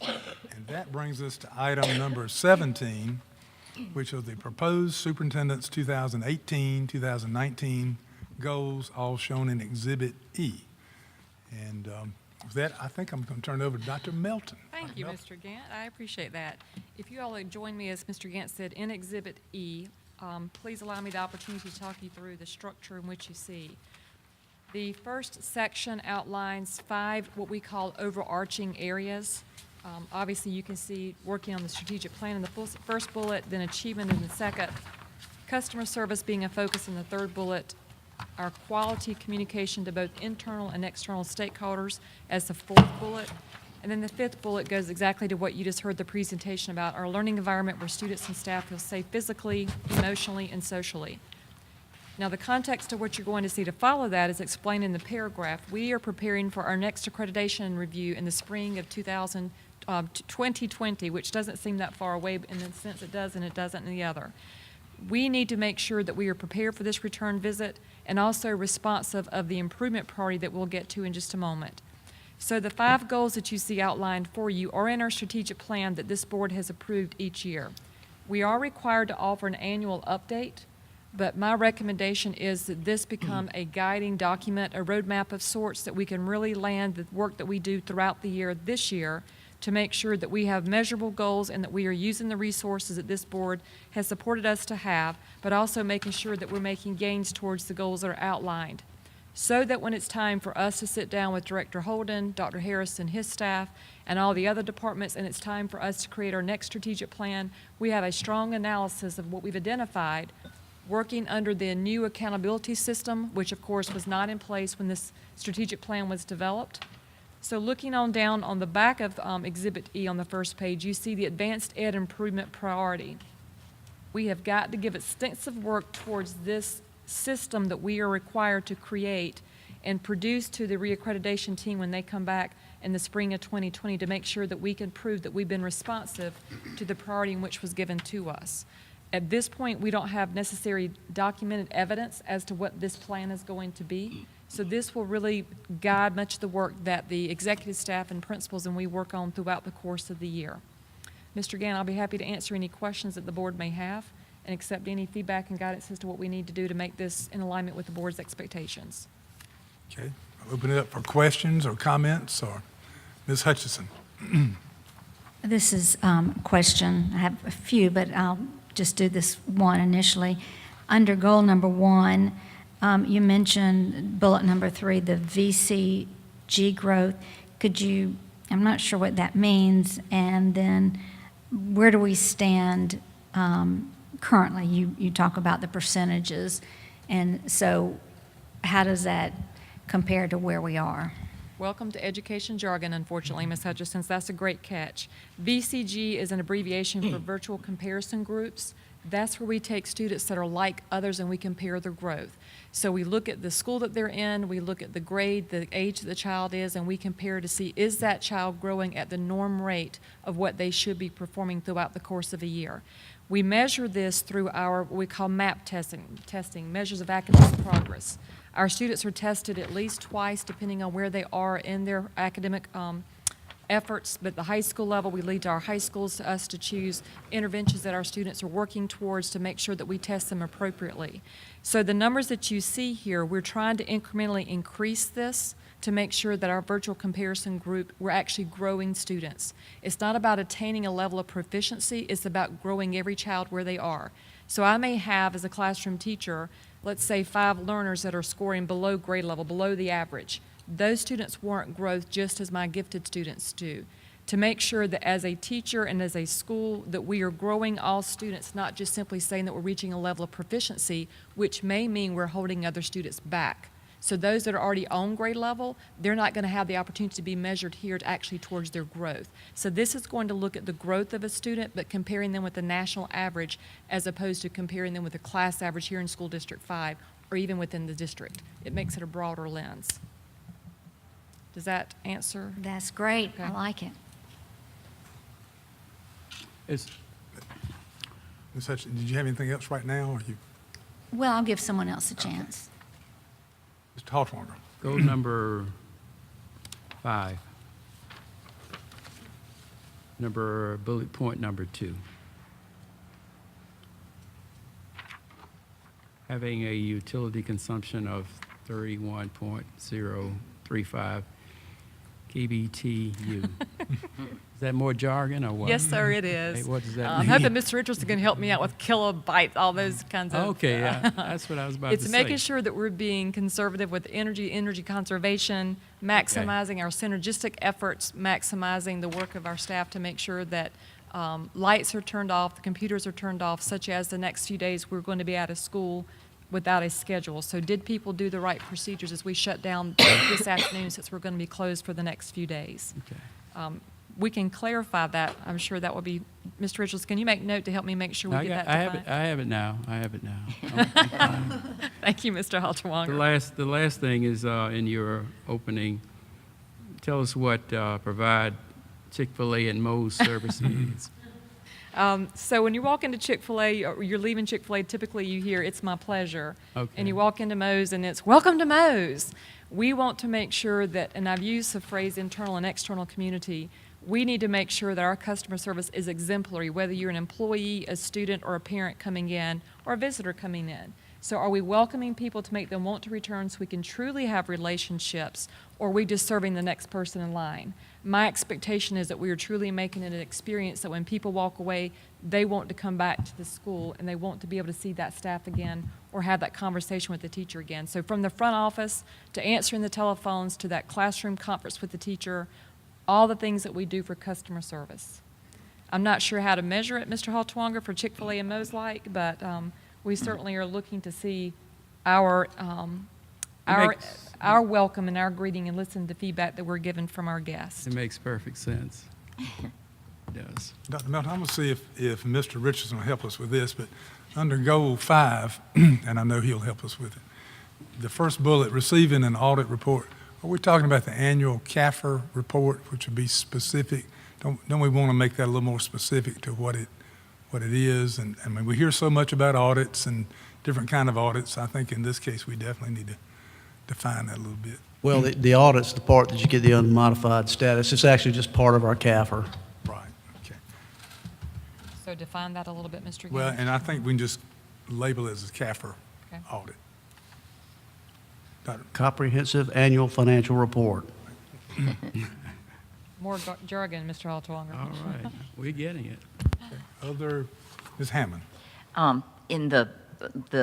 And that brings us to item number 17, which are the proposed superintendent's 2018-2019 goals, all shown in Exhibit E. And with that, I think I'm going to turn it over to Dr. Melton. Thank you, Mr. Gant. I appreciate that. If you all would join me, as Mr. Gant said, in Exhibit E, please allow me the opportunity to talk you through the structure in which you see. The first section outlines 5 what we call overarching areas. Obviously, you can see working on the strategic plan in the first bullet, then achievement in the second, customer service being a focus in the third bullet, our quality communication to both internal and external stakeholders as the fourth bullet, and then the fifth bullet goes exactly to what you just heard the presentation about, our learning environment where students and staff feel safe physically, emotionally, and socially. Now, the context of what you're going to see to follow that is explained in the paragraph. We are preparing for our next accreditation review in the spring of 2020, which doesn't seem that far away in the sense it does and it doesn't in the other. We need to make sure that we are prepared for this return visit and also responsive of the improvement priority that we'll get to in just a moment. So the 5 goals that you see outlined for you are in our strategic plan that this board has approved each year. We are required to offer an annual update, but my recommendation is that this become a guiding document, a roadmap of sorts that we can really land the work that we do throughout the year this year to make sure that we have measurable goals and that we are using the resources that this board has supported us to have, but also making sure that we're making gains towards the goals that are outlined. So that when it's time for us to sit down with Director Holden, Dr. Harris and his staff, and all the other departments, and it's time for us to create our next strategic plan, we have a strong analysis of what we've identified, working under the new accountability system, which of course was not in place when this strategic plan was developed. So looking on down on the back of Exhibit E on the first page, you see the Advanced Ed Improvement Priority. We have got to give extensive work towards this system that we are required to create and produce to the reaccreditation team when they come back in the spring of 2020 to make sure that we can prove that we've been responsive to the priority in which was given to us. At this point, we don't have necessary documented evidence as to what this plan is going to be. So this will really guide much of the work that the executive staff and principals and we work on throughout the course of the year. Mr. Gann, I'll be happy to answer any questions that the board may have and accept any feedback and guidance as to what we need to do to make this in alignment with the board's expectations. Okay, I'll open it up for questions or comments, or Ms. Hutchison. This is a question. I have a few, but I'll just do this one initially. Under goal number 1, you mentioned bullet number 3, the VCG growth. I'm not sure what that means, and then where do we stand currently? You talk about the percentages, and so how does that compare to where we are? Welcome to education jargon, unfortunately, Ms. Hutchison. That's a great catch. VCG is an abbreviation for virtual comparison groups. That's where we take students that are like others and we compare their growth. So we look at the school that they're in, we look at the grade, the age that the child is, and we compare to see, is that child growing at the norm rate of what they should be performing throughout the course of a year. We measure this through our, what we call MAP testing, measures of academic progress. Our students are tested at least twice, depending on where they are in their academic efforts, but at the high school level, we lead to our high schools to us to choose interventions that our students are working towards to make sure that we test them appropriately. So the numbers that you see here, we're trying to incrementally increase this to make sure that our virtual comparison group, we're actually growing students. It's not about attaining a level of proficiency, it's about growing every child where they are. So I may have, as a classroom teacher, let's say 5 learners that are scoring below grade level, below the average. Those students warrant growth just as my gifted students do. To make sure that as a teacher and as a school that we are growing all students, not just simply saying that we're reaching a level of proficiency, which may mean we're holding other students back. So those that are already on grade level, they're not going to have the opportunity to be measured here to actually towards their growth. So this is going to look at the growth of a student, but comparing them with the national average as opposed to comparing them with the class average here in School District 5 or even within the district. It makes it a broader lens. Does that answer? That's great. Okay. I like it. Ms. Hutchison, did you have anything else right now? Or you, Well, I'll give someone else a chance. Mr. Hawthorne? Goal number 5. bullet point number 2. Having a utility consumption of 31.035 KBTU. Is that more jargon or what? Yes, sir, it is. Hey, what does that I'm mean? hoping Mr. Richardson can help me out with kilobytes, all those kinds of. Okay, yeah, that's what I was about to It's say. making sure that we're being conservative with energy conservation, maximizing our synergistic efforts, maximizing the work of our staff to make sure that lights are turned off, the computers are turned off, such as the next few days we're going to be out of school without a schedule. So did people do the right procedures as we shut down this afternoon, since we're going to be closed for the next few days? Okay. We can clarify that. I'm sure that will be, Mr. Richards, can you make note to help me make sure we get that I have defined? it. I have it now. I'm fine. Thank you, Mr. The Halterwanger. last thing is in your opening. Tell us what provide Chick-fil-A and Moe's services. So when you walk into Chick-fil-A, or you're leaving Chick-fil-A, typically you hear, "It's my pleasure." Okay. And you walk into Moe's and it's, "Welcome to Moe's." We want to make sure that, and I've used the phrase internal and external community, we need to make sure that our customer service is exemplary, whether you're an employee, a student, or a parent coming in, or a visitor coming in. So are we welcoming people to make them want to return so we can truly have relationships, or are we just serving the next person in line? My expectation is that we are truly making it an experience that when people walk away, they want to come back to the school and they want to be able to see that staff again or have that conversation with the teacher again. So from the front office to answering the telephones to that classroom conference with the teacher, all the things that we do for customer service. I'm not sure how to measure it, Mr. Halterwanger, for Chick-fil-A and Moe's like, but we certainly are looking to see our welcome and our greeting and listen to feedback that we're given from our guests. It makes perfect sense. It does. Dr. Melton, I'm going to see if Mr. Richardson will help us with this, but under Goal 5, and I know he'll help us with it, the first bullet, receiving an audit report, are we talking about the annual CAFR report, which would be specific? Don't we want to make that a little more specific to what it is? And I mean, we hear so much about audits and different kind of audits. I think in this case, we definitely need to define that a little bit. Well, the audit's the part that you get the unmodified status. It's actually just part of our CAFR. Right, okay. So define that a little bit, Mr. Well, Gaines. and I think we can just label it as a CAFR Okay. audit. Dr. Comprehensive Annual Financial Report. More jargon, Mr. Halterwanger. All right. We're getting it. Other, Ms. Hammond. In the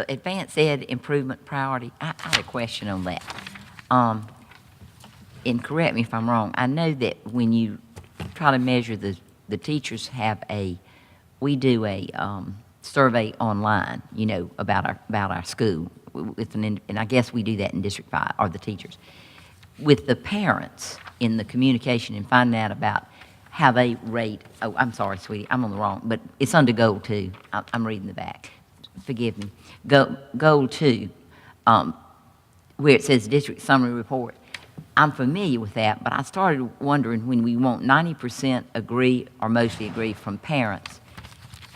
advanced ed improvement priority, I had a question on that. And correct me if I'm wrong, I know that when you try to measure the teachers we do a survey online, about our school, and I guess we do that in District 5, or the teachers. With the parents in the communication and finding out about how they rate, oh, I'm sorry, sweetie, I'm on the wrong, but it's under Goal 2. I'm reading the back. Forgive me. Goal 2, where it says District Summary Report. I'm familiar with that, but I started wondering when we want 90% agree or mostly agree from parents.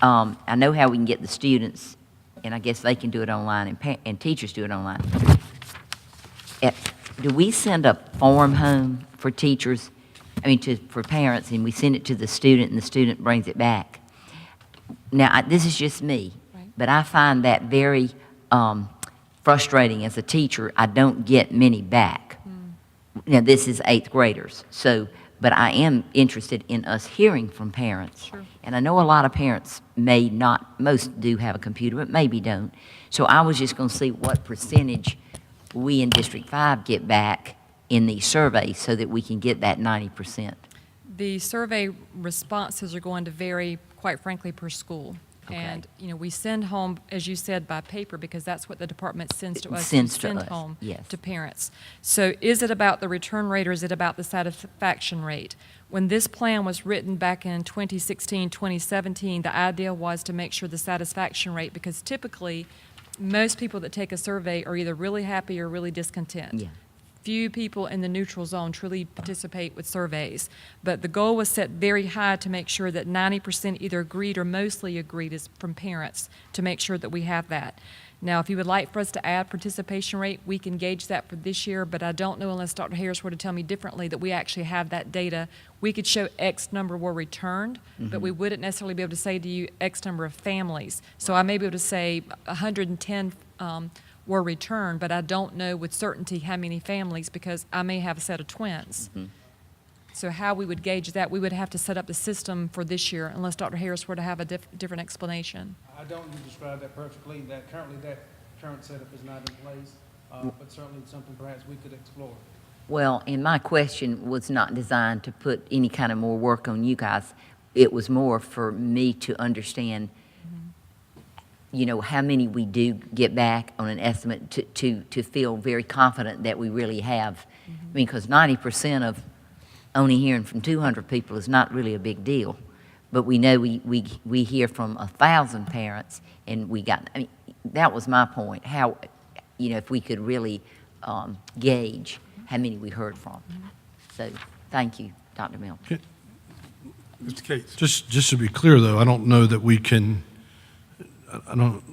I know how we can get the students, and I guess they can do it online, and teachers do it online. Do we send a form home for teachers, for parents, and we send it to the student, and the student brings it back? Now, this is just me, Right. but I find that very frustrating as a teacher. I don't get many back. Now, this is 8th graders, but I am interested in us hearing from parents. Sure. And I know a lot of parents may not, most do have a computer, but maybe don't. So I was just going to see what percentage we in District 5 get back in these surveys so that we can get that 90%. The survey responses are going to vary, quite frankly, per school. Okay. And, we send home, as you said, by paper, because that's what the department sends to us. Sends to send us, home yes. to parents. So is it about the return rate, or is it about the satisfaction rate? When this plan was written back in 2016, 2017, the idea was to make sure the satisfaction rate, because typically, most people that take a survey are either really happy or really discontent. Yeah. Few people in the neutral zone truly participate with surveys. But the goal was set very high to make sure that 90% either agreed or mostly agreed is from parents, to make sure that we have that. Now, if you would like for us to add participation rate, we can gauge that for this year, but I don't know unless Dr. Harris were to tell me differently that we actually have that data. We could show X number were returned, but we wouldn't necessarily be able to say to you X number of families. So I may be able to say 110 were returned, but I don't know with certainty how many families because I may have a set of twins. So how we would gauge that, we would have to set up the system for this year unless Dr. Harris were to have a different explanation. I don't, you described that perfectly, that currently that current setup is not in place, but certainly something perhaps we could explore. Well, and my question was not designed to put any kind of more work on you guys. It was more for me to understand, you know, how many we do get back on an estimate to feel very confident that we really have. I mean, because 90% of only hearing from 200 people is not really a big deal. But we know we hear from 1,000 parents, and we got, I mean, that was my point, how, you know, if we could really gauge how many we heard from. So, thank you, Dr. Milton. Mr. Cates? Just to be clear, though, I don't know that we can, I'll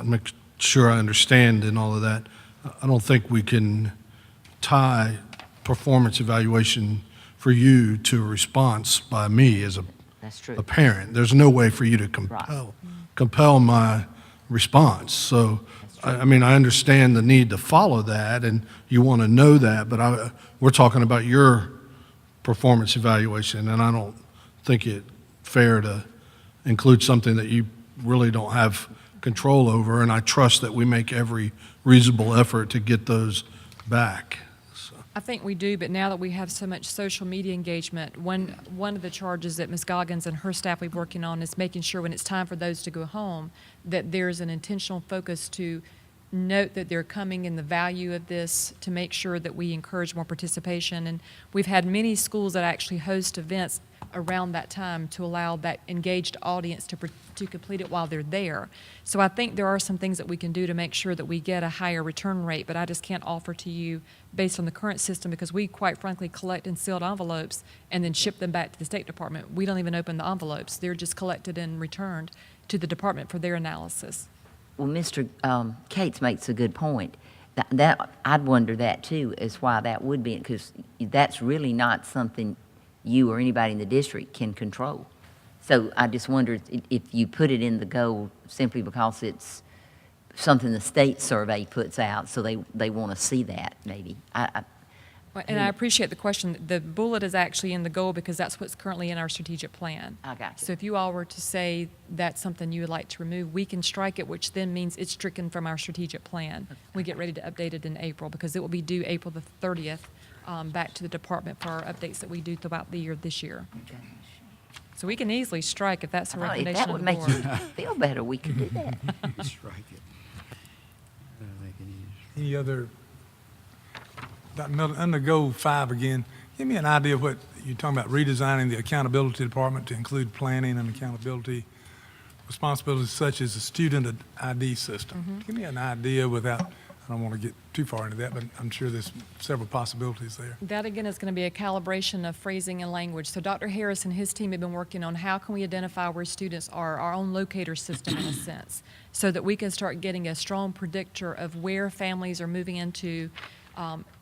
make sure I understand and all of that. I don't think we can tie performance evaluation for you to a response by me as That's true. a parent. There's no way for you to compel my response. So, I mean, I understand the need to follow that, and you want to know that, but we're talking about your performance evaluation, and I don't think it fair to include something that you really don't have control over, and I trust that we make every reasonable effort to get those back. I think we do, but now that we have so much social media engagement, one of the charges that Ms. Goggins and her staff will be working on is making sure when it's time for those to go home, that there's an intentional focus to note that they're coming and the value of this, to make sure that we encourage more participation. And we've had many schools that actually host events around that time to allow that engaged audience to complete it while they're there. So I think there are some things that we can do to make sure that we get a higher return rate, but I just can't offer to you based on the current system because we quite frankly collect in sealed envelopes and then ship them back to the State Department. We don't even open the envelopes. They're just collected and returned to the department for their analysis. Well, Mr. Cates makes a good point. That I'd wonder that too, is why that would be, because that's really not something you or anybody in the district can control. So I just wonder if you put it in the goal simply because it's something the state survey puts out, so they want to see that maybe. And I appreciate the question. The bullet is actually in the goal because that's what's currently in our strategic plan. I got you. So if you all were to say that's something you would like to remove, we can strike it, which then means it's stricken from our strategic plan. We get ready to update it in April because it will be due April the 30th back to the department for our updates that we do throughout the year this year. Okay. So we can easily strike if that's a If recommendation that of would the make board. you feel better, we could do that. Strike it. Make it easy. Any other, Dr. Milton, under goal 5 again, give me an idea of what, you're talking about redesigning the accountability department to include planning and accountability responsibilities such as the student ID system. Give me an idea without, I don't want to get too far into that, but I'm sure there's several possibilities there. That again is going to be a calibration of phrasing and language. So Dr. Harris and his team have been working on how can we identify where students are, our own locator system in a sense, so that we can start getting a strong predictor of where families are moving into.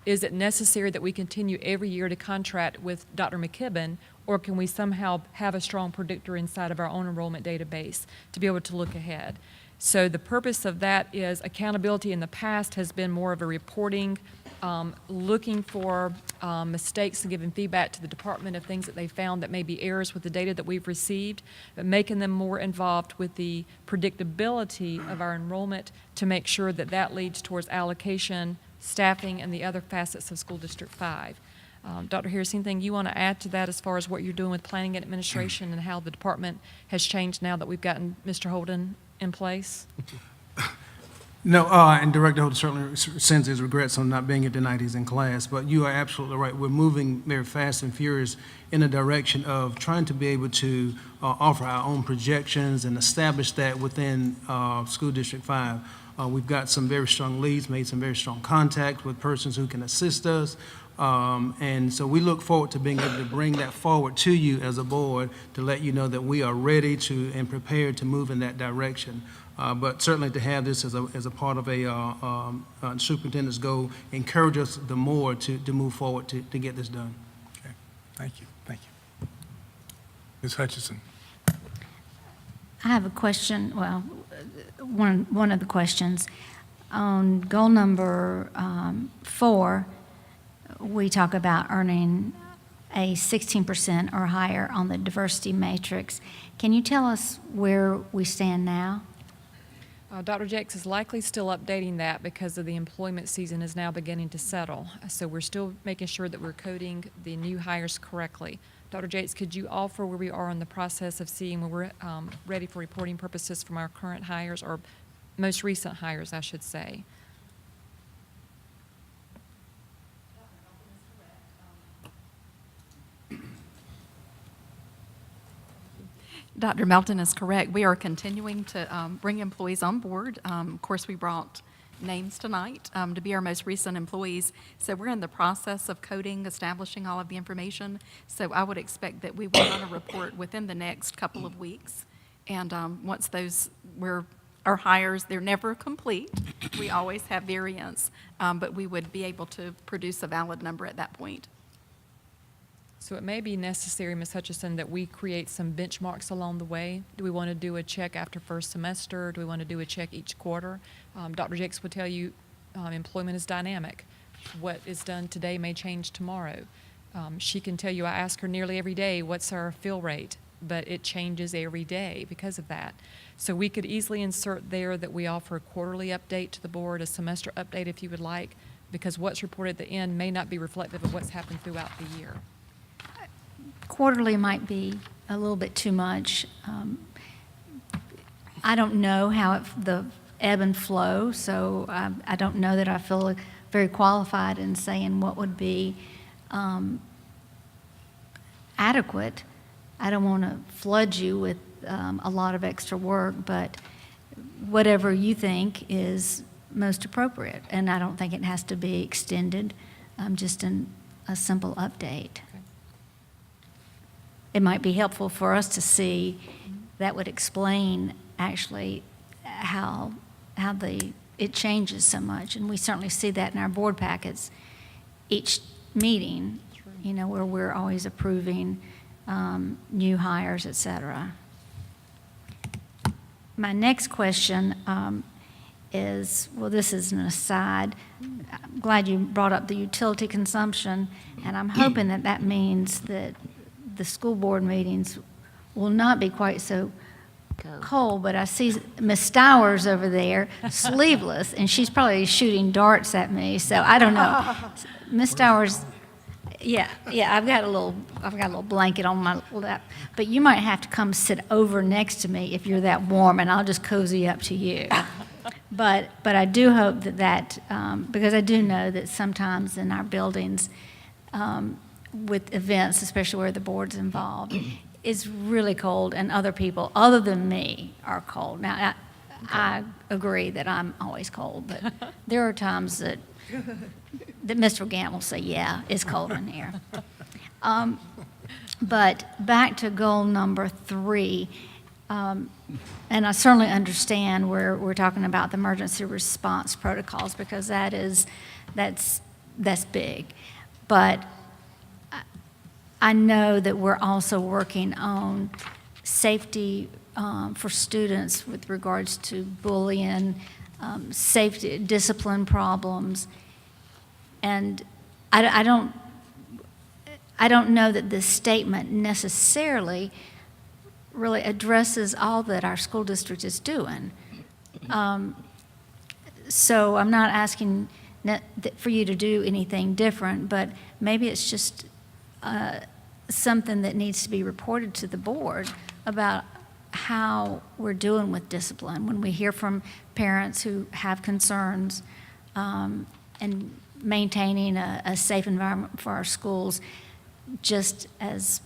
Is it necessary that we continue every year to contract with Dr. McKibben, or can we somehow have a strong predictor inside of our own enrollment database to be able to look ahead? So the purpose of that is accountability in the past has been more of a reporting, looking for mistakes and giving feedback to the department of things that they found that may be errors with the data that we've received, but making them more involved with the predictability of our enrollment to make sure that that leads towards allocation, staffing, and the other facets of School District 5. Dr. Harris, anything you want to add to that as far as what you're doing with planning and administration and how the department has changed now that we've gotten Mr. Holden in place? No, and Director Holden certainly sends his regrets on not being here tonight. He's in class, but you are absolutely right. We're moving very fast and furious in the direction of trying to be able to offer our own projections and establish that within School District 5. We've got some very strong leads, made some very strong contacts with persons who can assist us. And so we look forward to being able to bring that forward to you as a board to let you know that we are ready to and prepared to move in that direction. But certainly to have this as a part of a superintendent's goal, encourage us the more to move forward to get this done. Okay, thank you, thank you. Ms. Hutchison. I have a question, well, one of the questions. On goal number 4, we talk about earning a 16% or higher on the diversity matrix. Can you tell us where we stand now? Dr. Jakes is likely still updating that because of the employment season is now beginning to settle. So we're still making sure that we're coding the new hires correctly. Dr. Jakes, could you offer where we are in the process of seeing when we're ready for reporting purposes from our current hires, or most recent hires, I should say? Dr. Melton is correct. We are continuing to bring employees on board. Of course, we brought names tonight to be our most recent employees. So we're in the process of coding, establishing all of the information. So I would expect that we will run a report within the next couple of weeks. And once those our hires, they're never complete. We always have variance, but we would be able to produce a valid number at that point. So it may be necessary, Ms. Hutchison, that we create some benchmarks along the way. Do we want to do a check after first semester? Do we want to do a check each quarter? Dr. Jakes would tell you employment is dynamic. What is done today may change tomorrow. She can tell you, I ask her nearly every day, what's our fill rate? But it changes every day because of that. So we could easily insert there that we offer a quarterly update to the board, a semester update if you would like, because what's reported at the end may not be reflective of what's happened throughout the year. Quarterly might be a little bit too much. I don't know how the ebb and flow, so I don't know that I feel very qualified in saying what would be adequate. I don't want to flood you with a lot of extra work, but whatever you think is most appropriate. And I don't think it has to be extended, just a simple update. It might be helpful for us to see, that would explain actually how it changes so much. And we certainly see that in our board packets each meeting, you know, where we're always approving new hires, et cetera. My next question is, well, this is an aside. I'm glad you brought up the utility consumption, and I'm hoping that that means that the school board meetings will not be quite so cold, but I see Ms. Stowers over there, sleeveless, and she's probably shooting darts at me, so I don't know. Ms. Stowers, yeah, I've got a little blanket on my lap, but you might have to come sit over next to me if you're that warm, and I'll just cozy up to you. But I do hope that because I do know that sometimes in our buildings, with events, especially where the board's involved, it's really cold, and other people, other than me, are cold. Now, I agree that I'm always cold, but there are times that Mr. Gant will say, yeah, it's cold in here. But back to goal number 3, and I certainly understand where we're talking about the emergency response protocols, because that's big. But I know that we're also working on safety for students with regards to bullying, safety, discipline problems, and I don't know that this statement necessarily really addresses all that our school district is doing. So I'm not asking for you to do anything different, but maybe it's just something that needs to be reported to the board about how we're doing with discipline when we hear from parents who have concerns, and maintaining a safe environment for our schools, just as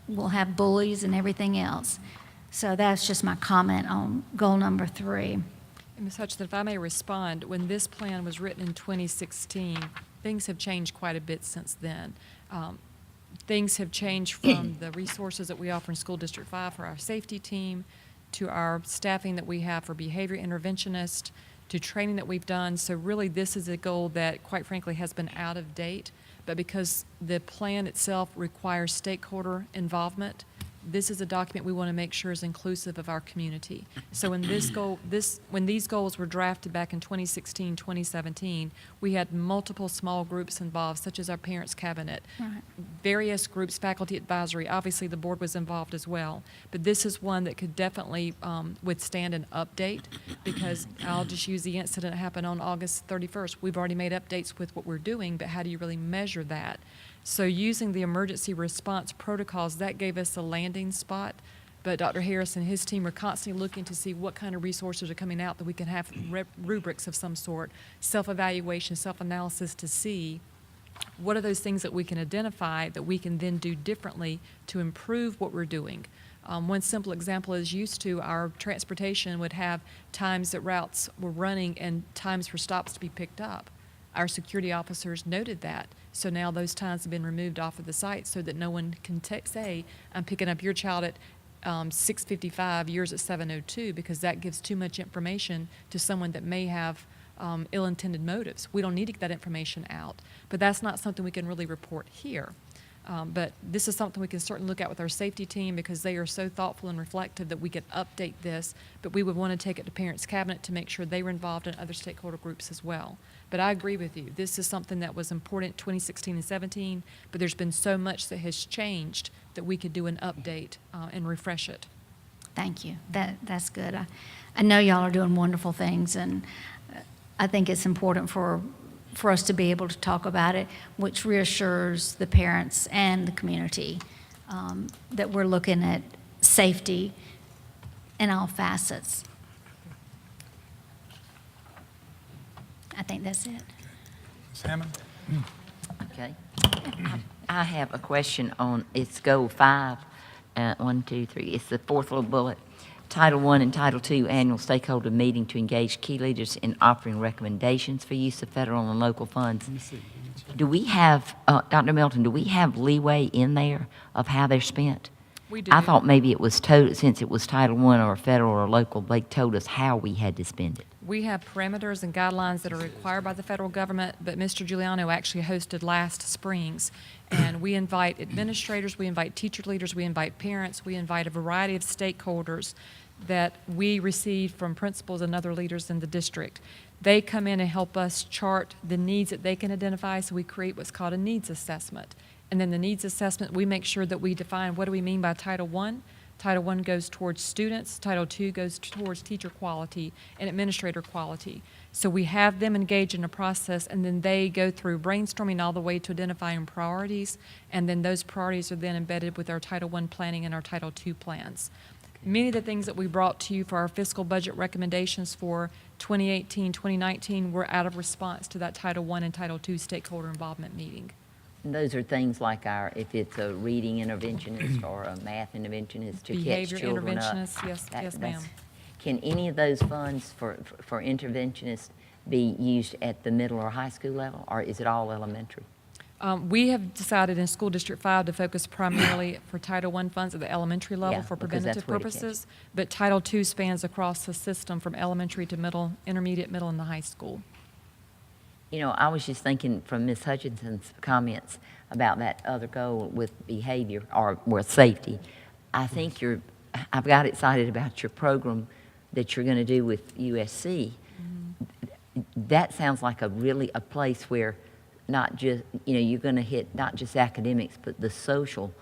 we'll have bullies and everything else. So that's just my comment on goal number 3. And Ms. Hutchison, if I may respond, when this plan was written in 2016, things have changed quite a bit since then. Things have changed from the resources that we offer in School District 5 for our safety team, to our staffing that we have for behavior interventionists, to training that we've done. So really, this is a goal that, quite frankly, has been out of date. But because the plan itself requires stakeholder involvement, this is a document we want to make sure is inclusive of our community. So when when these goals were drafted back in 2016, 2017, we had multiple small groups involved, such as our parents' cabinet, Right. various groups, faculty advisory. Obviously, the board was involved as well. But this is one that could definitely withstand an update, because I'll just use the incident that happened on August 31st. We've already made updates with what we're doing, but how do you really measure that? So using the emergency response protocols, that gave us a landing spot. But Dr. Harris and his team are constantly looking to see what kind of resources are coming out that we can have rubrics of some sort, self-evaluation, self-analysis, to see what are those things that we can identify that we can then do differently to improve what we're doing. One simple example is, used to, our transportation would have times that routes were running and times for stops to be picked up. Our security officers noted that. So now those times have been removed off of the site so that no one can say, I'm picking up your child at 6:55, yours at 7:02, because that gives too much information to someone that may have ill-intended motives. We don't need to get that information out. But that's not something we can really report here. But this is something we can certainly look at with our safety team, because they are so thoughtful and reflective that we could update this. But we would want to take it to Parents' Cabinet to make sure they were involved, in other stakeholder groups as well. But I agree with you. This is something that was important 2016 and 17, but there's been so much that has changed that we could do an update and refresh it. Thank you. That's good. I know y'all are doing wonderful things, and I think it's important for us to be able to talk about it, which reassures the parents and the community that we're looking at safety in all facets. I think that's it. Ms. Hammond? Okay. I have a question on, it's goal 5, 1, 2, 3. It's the fourth little bullet. Title I and Title II annual stakeholder meeting to engage key leaders in offering recommendations for use of federal and local funds. Do we have, Dr. Melton, do we have leeway in there of how they're spent? We do. I thought maybe it was since it was Title I or federal or local, they told us how we had to spend it. We have parameters and guidelines that are required by the federal government, but Mr. Giuliano actually hosted last Springs. And we invite administrators, we invite teacher leaders, we invite parents, we invite a variety of stakeholders that we receive from principals and other leaders in the district. They come in and help us chart the needs that they can identify, so we create what's called a needs assessment. And then the needs assessment, we make sure that we define what do we mean by Title I. Title I goes towards students, Title II goes towards teacher quality and administrator quality. So we have them engage in a process, and then they go through brainstorming all the way to identifying priorities, and then those priorities are then embedded with our Title I planning and our Title II plans. Many of the things that we brought to you for our fiscal budget recommendations for 2018, 2019 were out of response to that Title I and Title II stakeholder involvement meeting. And those are things like if it's a reading interventionist or a math interventionist to catch Behavior children up. interventionist, yes, yes, ma'am. That's- Can any of those funds for interventionists be used at the middle or high school level, or is it all elementary? We have decided in School District 5 to focus primarily for Title I funds at the elementary level Yeah, for because that's preventative where it catches. purposes, but Title II spans across the system from elementary to middle, intermediate, middle, and the high school. You know, I was just thinking from Ms. Hutchinson's comments about that other goal with behavior or with safety. I think I've got excited about your program that you're going to do with USC. That sounds like a place where not just, you're going to hit not just academics, but the social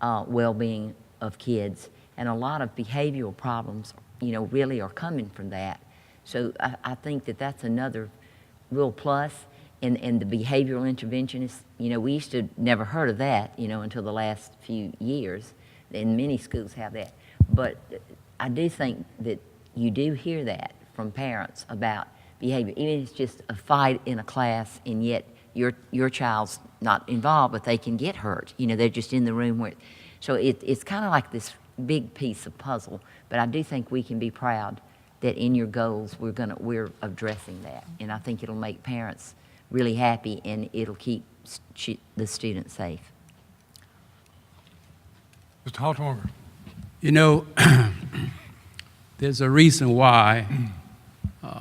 well-being of kids. And a lot of behavioral problems, really are coming from that. So I think that that's another real plus. And the behavioral interventionists, we used to never heard of that, until the last few years. And many schools have that. But I do think that you do hear that from parents about behavior. Even if it's just a fight in a class, and yet your child's not involved, but they can get hurt. They're just in the room where. So it's kind of like this big piece of puzzle. But I do think we can be proud that in your goals we're addressing that, and I think it'll make parents really happy, and it'll keep the students safe. Mr. Hawthorne, You know, there's a reason why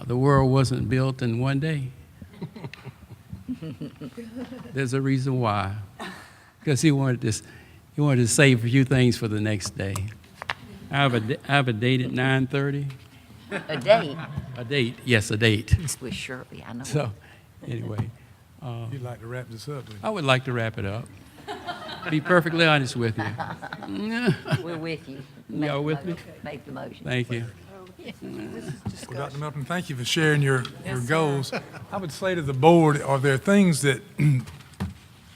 the world wasn't built in one day. There's a reason why. Because he wanted to save a few things for the next day. I have a date at 9:30. A date. A date, yes, a date. It's with Shirley, I know. So, anyway, you'd like to wrap this up, would you? I would like to wrap it up. Be perfectly honest with you. We're with you. Y'all with me? Make the motion. Thank you. Well, Dr. Melton, thank you for sharing your goals. I would say to the board, are there things that you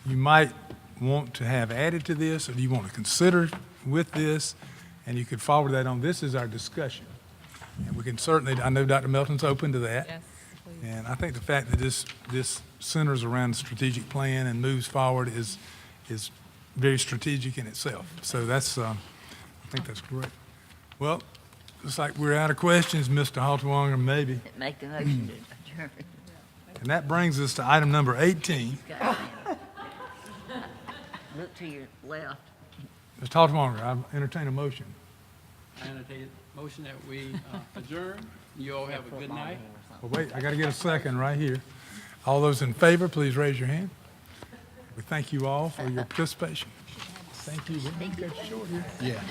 might want to have added to this, or do you want to consider with this? And you could forward that on. This is our discussion. And we can certainly, I know Dr. Melton's open to that. Yes, please. And I think the fact that this centers around the strategic plan and moves forward is very strategic in itself. So that's, I think that's great. Well, looks like we're out of questions, Mr. Halterwanger, maybe. Make the motion to adjourn. And that brings us to item number 18. Look to your left. Mr. Halterwanger, I entertain a motion. I entertain a motion that we adjourn. You all have a good night. Well, wait, I got to get a second right here. All those in favor, please raise your hand. We thank you all for your participation. Thank you. We're gonna cut short here. Yeah.